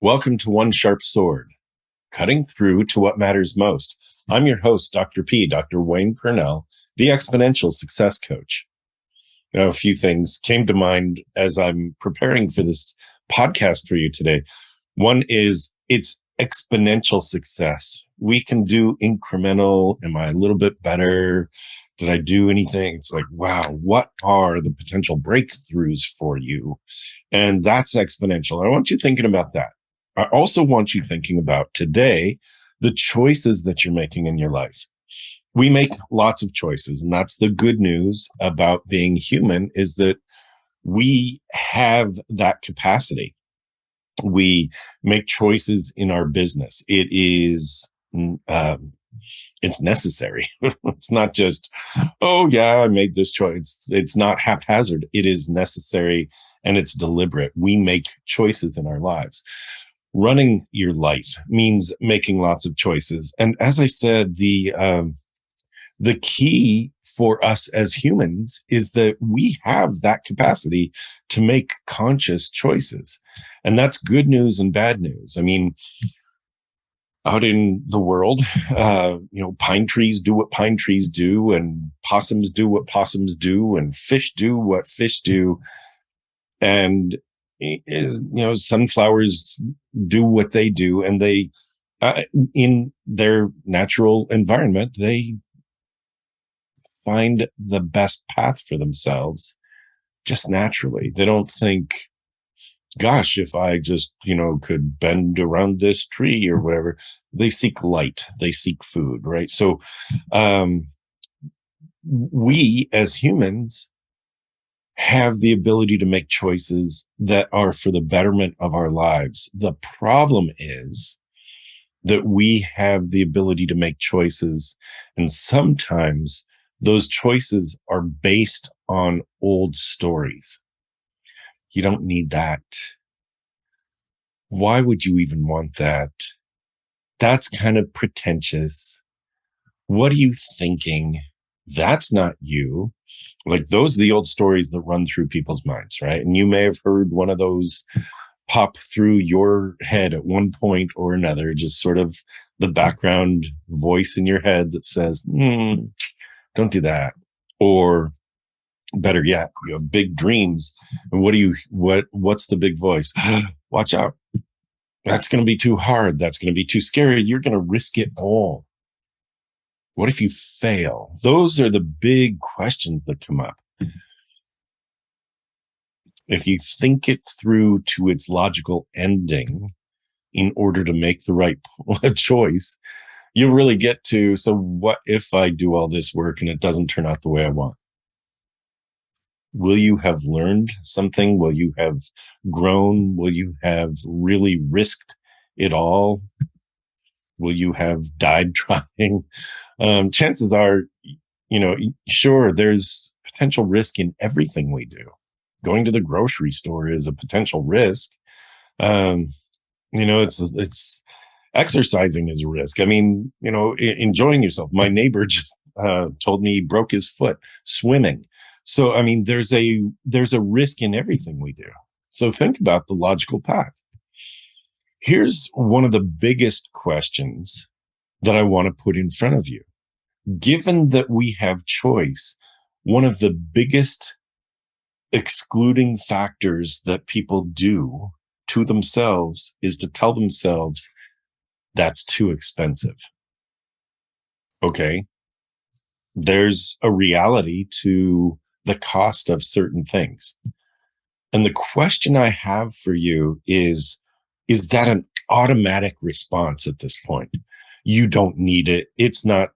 Welcome to One Sharp Sword, cutting through to what matters most. I'm your host, Dr. P, Dr. Wayne Pernell, the exponential success coach. A few things came to mind as I'm preparing for this podcast for you today. One is it's exponential success. We can do incremental. Am I a little bit better? Did I do anything? It's like, wow, what are the potential breakthroughs for you? And that's exponential. I want you thinking about that. I also want you thinking about today, the choices that you're making in your life. We make lots of choices, and that's the good news about being human, is that we have that capacity. We make choices in our business. It's necessary. It's not just, oh yeah, I made this choice. It's not haphazard. It is necessary and it's deliberate. We make choices in our lives. Running your life means making lots of choices. And as I said, the key for us as humans is that we have that capacity to make conscious choices. And that's good news and bad news. I mean, out in the world, pine trees do what pine trees do, and possums do what possums do, and fish do what fish do. And sunflowers do what they do, and they, in their natural environment, they find the best path for themselves just naturally. They don't think, gosh, if I just, could bend around this tree or whatever. They seek light. They seek food, right? So, we as humans have the ability to make choices that are for the betterment of our lives. The problem is that we have the ability to make choices, and sometimes those choices are based on old stories. You don't need that. Why would you even want that? That's kind of pretentious. What are you thinking? That's not you. Like, those are the old stories that run through people's minds, right? And you may have heard one of those pop through your head at one point or another, just sort of the background voice in your head that says, don't do that. Or better yet, you have big dreams. And what's the big voice? Watch out. That's going to be too hard. That's going to be too scary. You're going to risk it all. What if you fail? Those are the big questions that come up. If you think it through to its logical ending in order to make the right choice, you'll really get to, so what if I do all this work and it doesn't turn out the way I want? Will you have learned something? Will you have grown? Will you have really risked it all? Will you have died trying? Chances are, sure, there's potential risk in everything we do. Going to the grocery store is a potential risk. It's exercising is a risk. I mean, enjoying yourself. My neighbor just told me he broke his foot swimming. So, I mean, there's a risk in everything we do. So think about the logical path. Here's one of the biggest questions that I want to put in front of you. Given that we have choice, one of the biggest excluding factors that people do to themselves is to tell themselves that's too expensive. Okay. There's a reality to the cost of certain things. And the question I have for you is that an automatic response at this point? You don't need it. It's not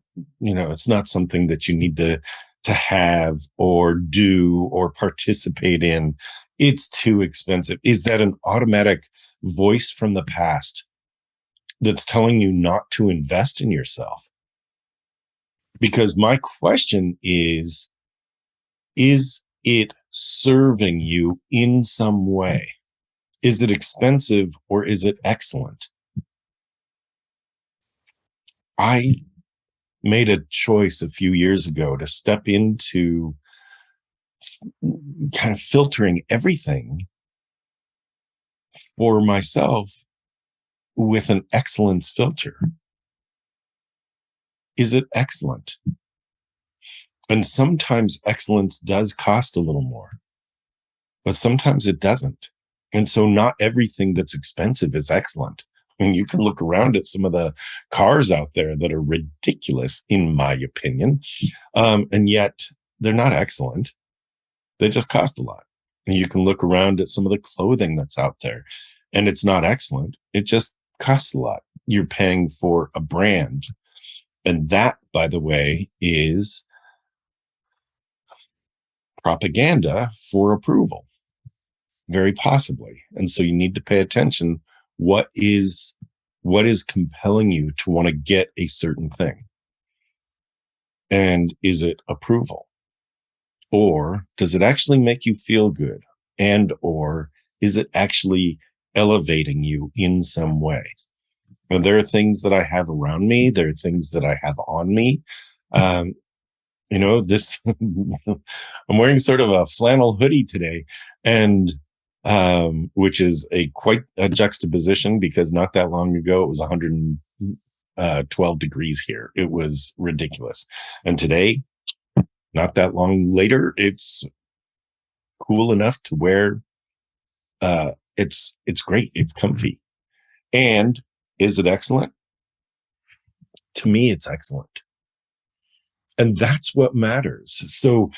something that you need to have or do or participate in. It's too expensive. Is that an automatic voice from the past that's telling you not to invest in yourself? Because my question is it serving you in some way? Is it expensive or is it excellent? I made a choice a few years ago to step into kind of filtering everything for myself with an excellence filter. Is it excellent? And sometimes excellence does cost a little more, but sometimes it doesn't. And so not everything that's expensive is excellent. And you can look around at some of the cars out there that are ridiculous, in my opinion. And yet they're not excellent. They just cost a lot. And you can look around at some of the clothing that's out there and it's not excellent. It just costs a lot. You're paying for a brand. And that, by the way, is propaganda for approval, very possibly. And so you need to pay attention. What is compelling you to want to get a certain thing? And is it approval? Or does it actually make you feel good? And or is it actually elevating you in some way? And there are things that I have around me. There are things that I have on me. This, I'm wearing sort of a flannel hoodie today, and which is quite a juxtaposition because not that long ago it was 112 degrees here. It was ridiculous. And today, not that long later, it's cool enough to wear. It's great. It's comfy. And is it excellent? To me, it's excellent. And that's what matters. So,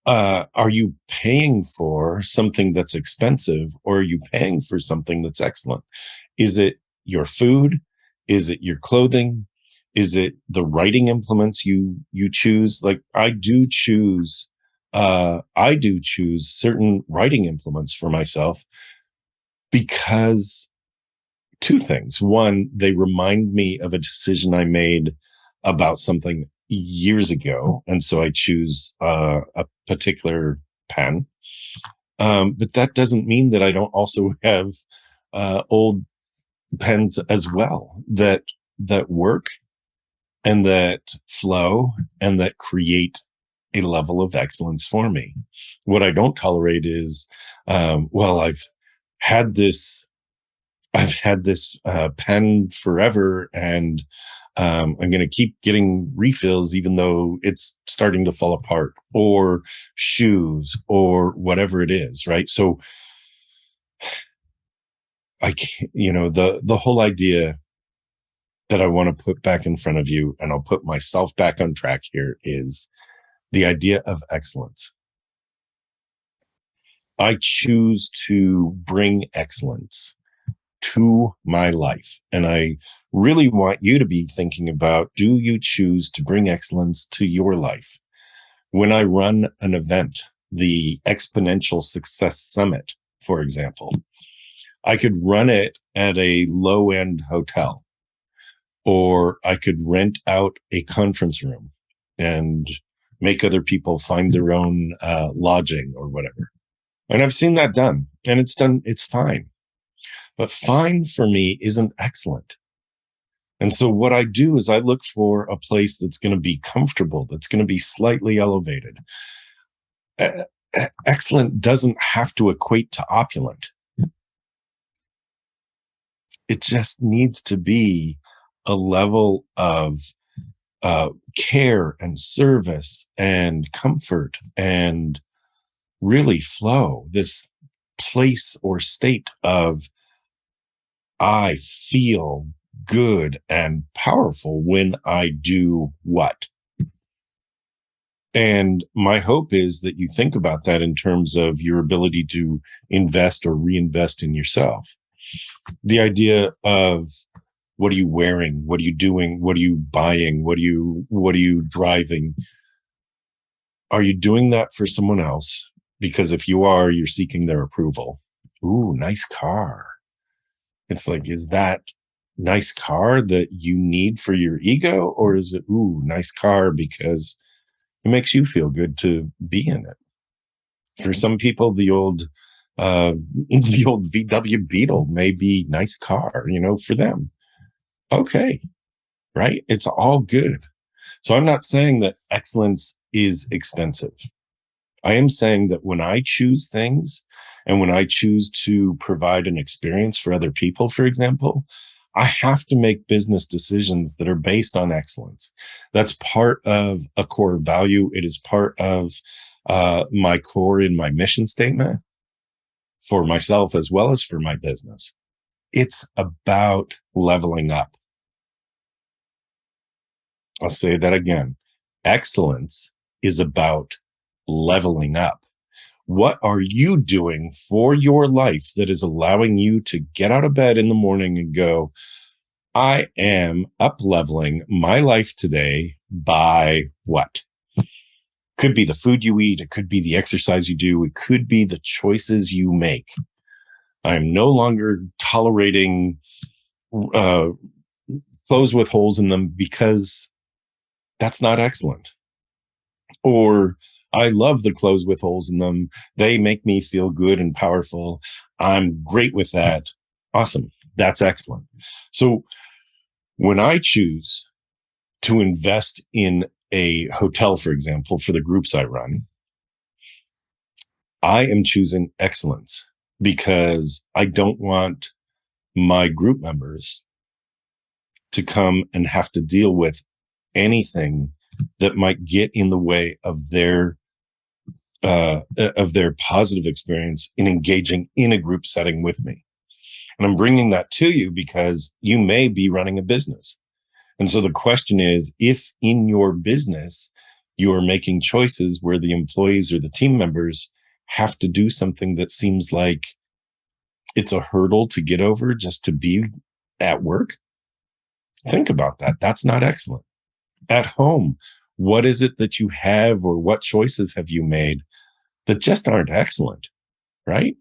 are you paying for something that's expensive, or are you paying for something that's excellent? Is it your food? Is it your clothing? Is it the writing implements you choose? Like I do choose certain writing implements for myself because two things. One, they remind me of a decision I made about something years ago. And so I choose a particular pen. But that doesn't mean that I don't also have old pens as well that work and that flow and that create a level of excellence for me. What I don't tolerate is, I've had this pen forever, and I'm going to keep getting refills even though it's starting to fall apart, or shoes, or whatever it is, right? So I can't, the whole idea that I want to put back in front of you, and I'll put myself back on track here, is the idea of excellence. I choose to bring excellence to my life. And I really want you to be thinking about, do you choose to bring excellence to your life? When I run an event, the Exponential Success Summit, for example, I could run it at a low-end hotel, or I could rent out a conference room and make other people find their own lodging or whatever. And I've seen that done, and it's fine. But fine for me isn't excellent. And so what I do is I look for a place that's going to be comfortable, that's going to be slightly elevated. Excellent doesn't have to equate to opulent. It just needs to be a level of care and service and comfort and really flow, this place or state of I feel good and powerful when I do what. And my hope is that you think about that in terms of your ability to invest or reinvest in yourself. The idea of what are you wearing? What are you doing? What are you buying? What are you driving? Are you doing that for someone else? Because if you are, you're seeking their approval. Ooh, nice car. It's like, is that nice car that you need for your ego? Or is it, ooh, nice car because it makes you feel good to be in it? For some people, the old VW Beetle may be nice car, for them. Okay. Right. It's all good. So I'm not saying that excellence is expensive. I am saying that when I choose things and when I choose to provide an experience for other people, for example, I have to make business decisions that are based on excellence. That's part of a core value. It is part of my core in my mission statement for myself as well as for my business. It's about leveling up. I'll say that again. Excellence is about leveling up. What are you doing for your life that is allowing you to get out of bed in the morning and go, I am up leveling my life today by what? Could be the food you eat. It could be the exercise you do. It could be the choices you make. I'm no longer tolerating clothes with holes in them because that's not excellent. Or I love the clothes with holes in them. They make me feel good and powerful. I'm great with that. Awesome. That's excellent. So when I choose to invest in a hotel, for example, for the groups I run, I am choosing excellence because I don't want my group members to come and have to deal with anything that might get in the way of their positive experience in engaging in a group setting with me. And I'm bringing that to you because you may be running a business. And so the question is, if in your business, you are making choices where the employees or the team members have to do something that seems like it's a hurdle to get over just to be at work, think about that. That's not excellent. At home, what is it that you have or what choices have you made that just aren't excellent, right?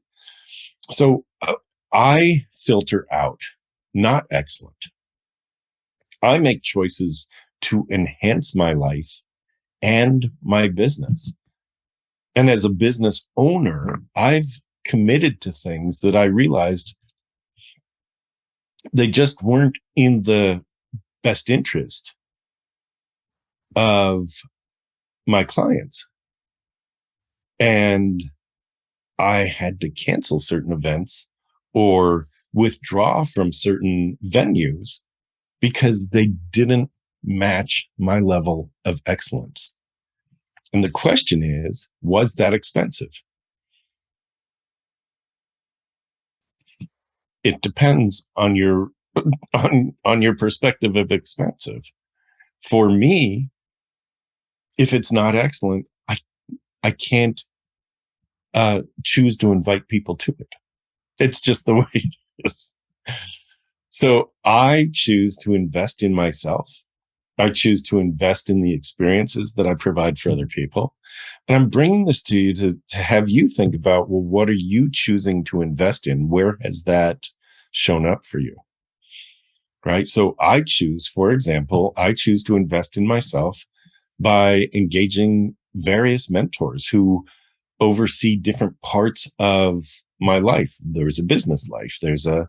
So I filter out not excellent. I make choices to enhance my life and my business. And as a business owner, I've committed to things that I realized they just weren't in the best interest of my clients. And I had to cancel certain events or withdraw from certain venues because they didn't match my level of excellence. And the question is, was that expensive? It depends on your on your perspective of expensive. For me, if it's not excellent, I can't choose to invite people to it. It's just the way it is. So I choose to invest in myself. I choose to invest in the experiences that I provide for other people. And I'm bringing this to you to have you think about, well, what are you choosing to invest in? Where has that shown up for you? Right. So I choose, for example, I choose to invest in myself by engaging various mentors who oversee different parts of my life. There's a business life. There's a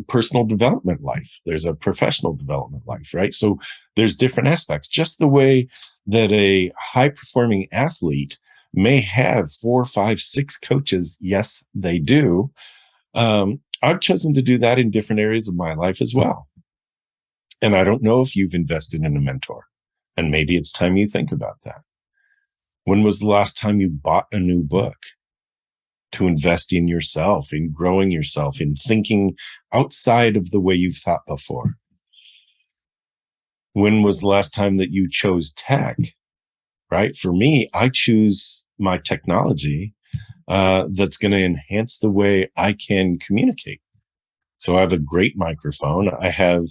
personal development life. There's a professional development life, right? So there's different aspects, just the way that a high performing athlete may have 4, 5, 6 coaches. Yes, they do. I've chosen to do that in different areas of my life as well. And I don't know if you've invested in a mentor, and maybe it's time you think about that. When was the last time you bought a new book to invest in yourself, in growing yourself, in thinking outside of the way you've thought before? When was the last time that you chose tech, right? For me, I choose my technology that's going to enhance the way I can communicate. So I have a great microphone. I have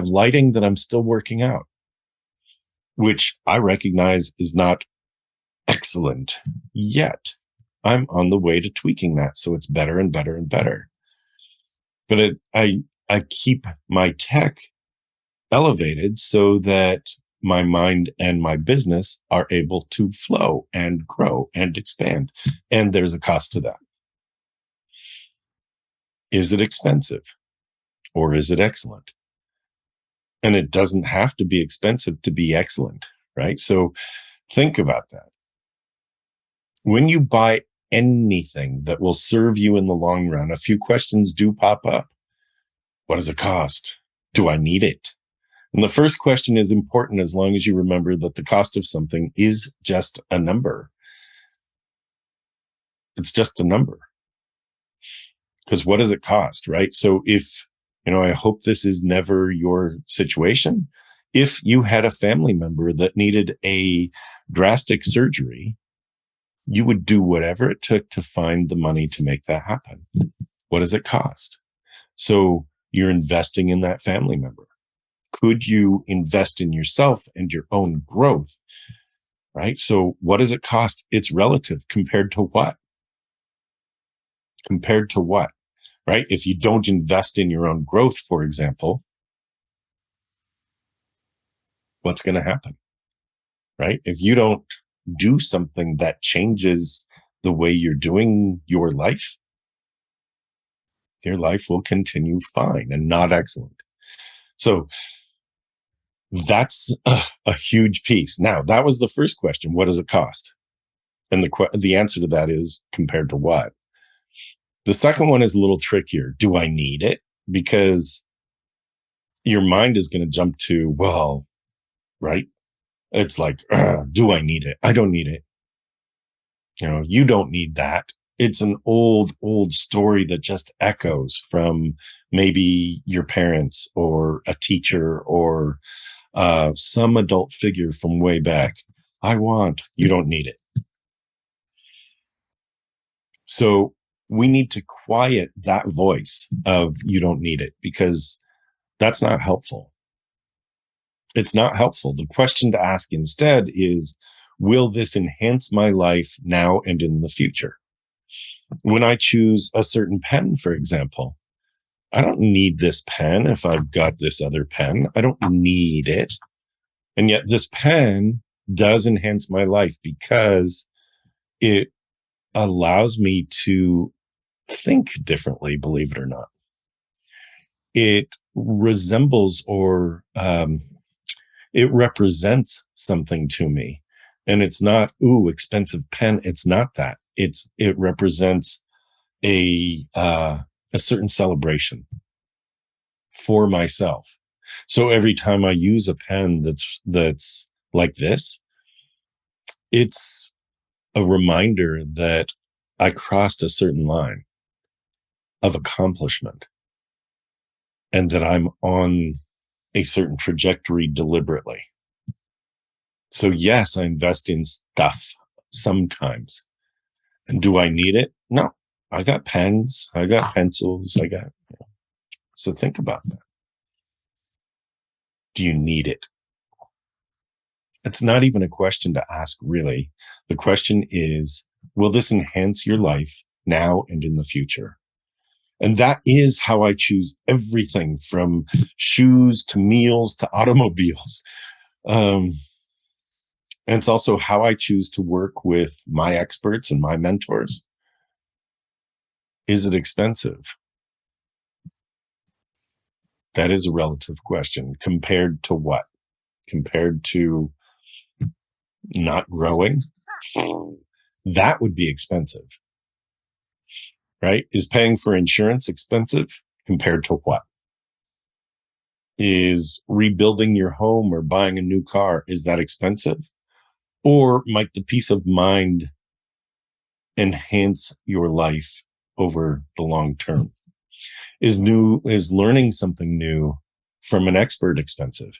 lighting that I'm still working out, which I recognize is not excellent yet. I'm on the way to tweaking that so it's better and better and better. But I keep my tech elevated so that my mind and my business are able to flow and grow and expand. And there's a cost to that. Is it expensive or is it excellent? And it doesn't have to be expensive to be excellent, right? So think about that. When you buy anything that will serve you in the long run, a few questions do pop up. What does it cost? Do I need it? And the first question is important as long as you remember that the cost of something is just a number. It's just a number. Because what does it cost, right? So if, I hope this is never your situation. If you had a family member that needed a drastic surgery, you would do whatever it took to find the money to make that happen. What does it cost? So you're investing in that family member. Could you invest in yourself and your own growth, right? So what does it cost? It's relative. Compared to what? Compared to what, right? If you don't invest in your own growth, for example, what's going to happen, right? If you don't do something that changes the way you're doing your life will continue fine and not excellent. So that's a huge piece. Now, that was the first question. What does it cost? And the answer to that is compared to what? The second one is a little trickier. Do I need it? Because your mind is going to jump to, well, right? It's like, do I need it? I don't need it. You don't need that. It's an old story that just echoes from maybe your parents or a teacher or some adult figure from way back. You don't need it. So we need to quiet that voice of you don't need it, because that's not helpful. It's not helpful. The question to ask instead is, will this enhance my life now and in the future? When I choose a certain pen, for example, I don't need this pen if I've got this other pen. I don't need it. And yet this pen does enhance my life because it allows me to think differently, believe it or not. It resembles or it represents something to me. And it's not, expensive pen. It's not that. It represents a certain celebration for myself. So every time I use a pen that's like this, it's a reminder that I crossed a certain line of accomplishment and that I'm on a certain trajectory deliberately. So yes, I invest in stuff sometimes. And do I need it? No. I got pens. I got pencils. So think about that. Do you need it? It's not even a question to ask, really. The question is, will this enhance your life now and in the future? And that is how I choose everything from shoes to meals to automobiles. And it's also how I choose to work with my experts and my mentors. Is it expensive? That is a relative question. Compared to what? Compared to not growing? That would be expensive, right? Is paying for insurance expensive? Compared to what? Is rebuilding your home or buying a new car, is that expensive? Or might the peace of mind enhance your life over the long term? Is learning something new from an expert expensive?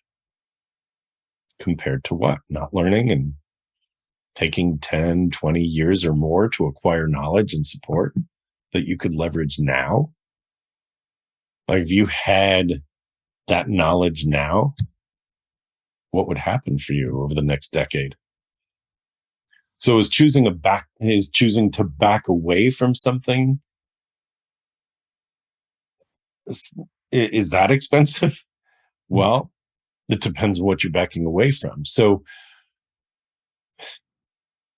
Compared to what? Not learning and taking 10, 20 years or more to acquire knowledge and support that you could leverage now? Like, if you had that knowledge now, what would happen for you over the next decade? So is choosing to back away from something, is that expensive? Well, it depends on what you're backing away from. So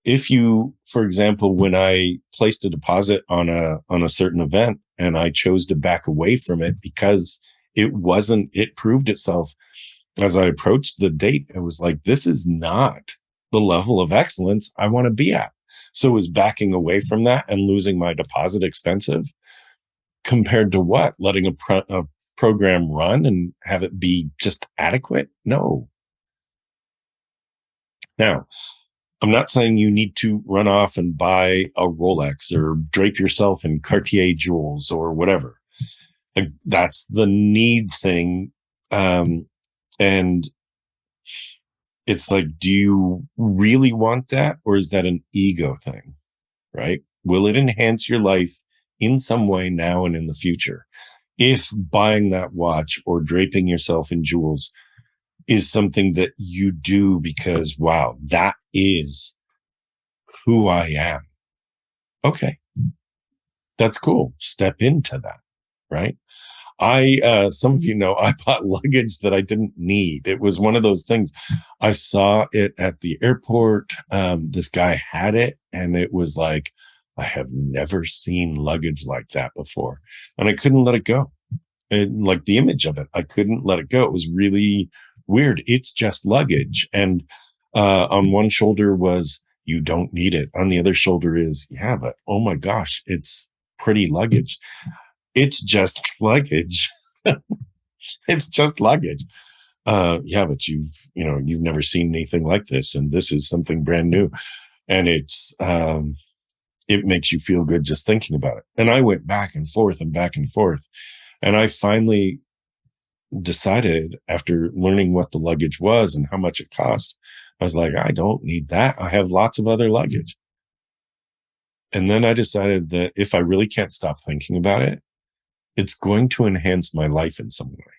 if you, for example, when I placed a deposit on a certain event and I chose to back away from it because it proved itself as I approached the date, it was like, this is not the level of excellence I want to be at. So is backing away from that and losing my deposit expensive compared to what? Letting a program run and have it be just adequate? No. Now, I'm not saying you need to run off and buy a Rolex or drape yourself in Cartier jewels or whatever. Like, that's the need thing. And it's like, do you really want that? Or is that an ego thing? Right? Will it enhance your life in some way now and in the future? If buying that watch or draping yourself in jewels is something that you do because, wow, that is who I am. Okay. That's cool. Step into that. Right. Some of you know, I bought luggage that I didn't need. It was one of those things. I saw it at the airport. This guy had it and it was like, I have never seen luggage like that before. And I couldn't let it go. And like the image of it, I couldn't let it go. It was really weird. It's just luggage. And, on one shoulder was, you don't need it. On the other shoulder is, yeah, but oh my gosh, it's pretty luggage. It's just luggage. It's just luggage. Yeah, but you've never seen anything like this. And this is something brand new. And it makes you feel good just thinking about it. And I went back and forth and back and forth. And I finally decided, after learning what the luggage was and how much it cost, I was like, I don't need that. I have lots of other luggage. And then I decided that if I really can't stop thinking about it, it's going to enhance my life in some way.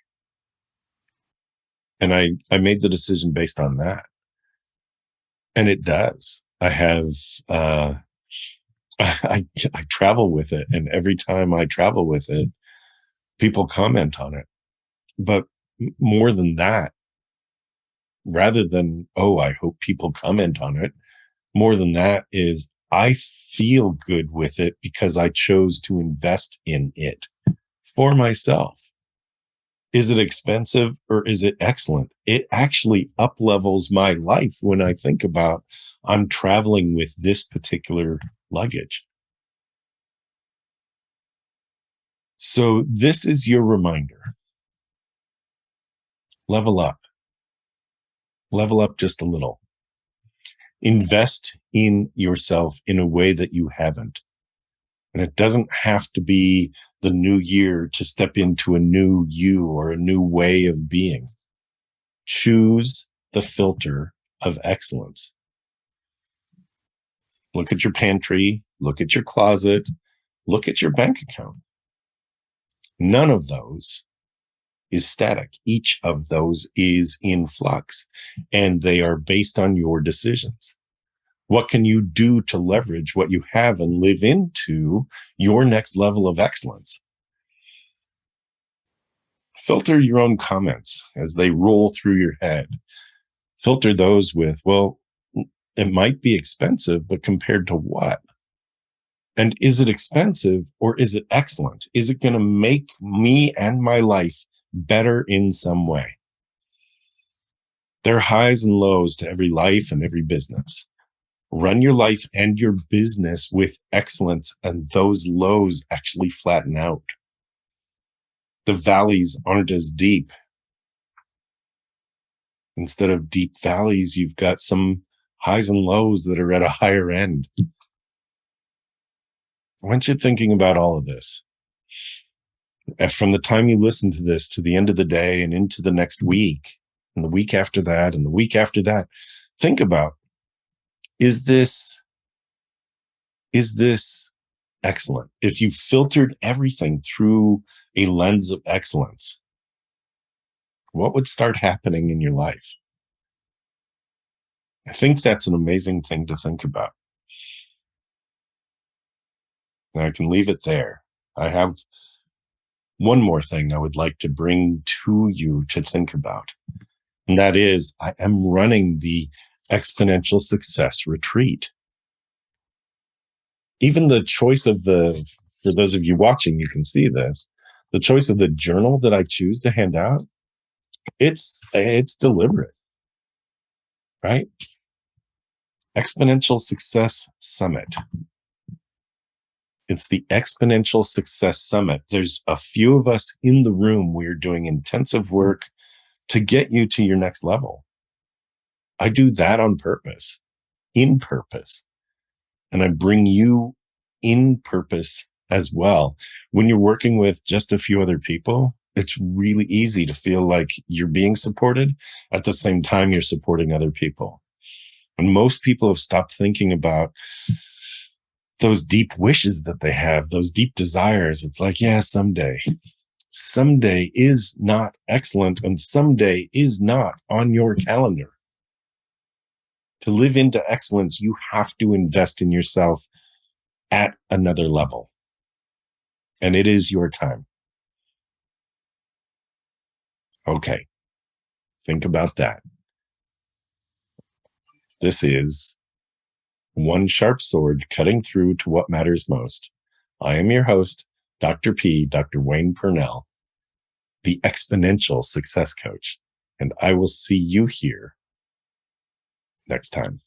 And I made the decision based on that. And it does. I have, I travel with it. And every time I travel with it, people comment on it. But more than that, rather than, oh, I hope people comment on it, more than that is I feel good with it because I chose to invest in it for myself. Is it expensive or is it excellent? It actually up levels my life when I think about I'm traveling with this particular luggage. So this is your reminder. Level up. Level up just a little. Invest in yourself in a way that you haven't. And it doesn't have to be the new year to step into a new you or a new way of being. Choose the filter of excellence. Look at your pantry, look at your closet, look at your bank account. None of those is static. Each of those is in flux, and they are based on your decisions. What can you do to leverage what you have and live into your next level of excellence? Filter your own comments as they roll through your head. Filter those with, well, it might be expensive, but compared to what? And is it expensive or is it excellent? Is it going to make me and my life better in some way? There are highs and lows to every life and every business. Run your life and your business with excellence, and those lows actually flatten out. The valleys aren't as deep. Instead of deep valleys, you've got some highs and lows that are at a higher end. I want you thinking about all of this. From the time you listen to this to the end of the day and into the next week, and the week after that, and the week after that, think about, is this excellent? If you filtered everything through a lens of excellence, what would start happening in your life? I think that's an amazing thing to think about. Now, I can leave it there. I have one more thing I would like to bring to you to think about. And that is, I am running the Exponential Success Retreat. Even the choice of for those of you watching, you can see this, the choice of the journal that I choose to hand out, it's deliberate, right? Exponential Success Summit. It's the Exponential Success Summit. There's a few of us in the room. We're doing intensive work to get you to your next level. I do that on purpose, in purpose. And I bring you in purpose as well. When you're working with just a few other people, it's really easy to feel like you're being supported. At the same time, you're supporting other people. And most people have stopped thinking about those deep wishes that they have, those deep desires. It's like, yeah, someday. Someday is not excellent, and someday is not on your calendar. To live into excellence, you have to invest in yourself at another level. And it is your time. Okay. Think about that. This is one sharp sword cutting through to what matters most. I am your host, Dr. P, Dr. Wayne Pernell, the Exponential Success Coach, and I will see you here next time.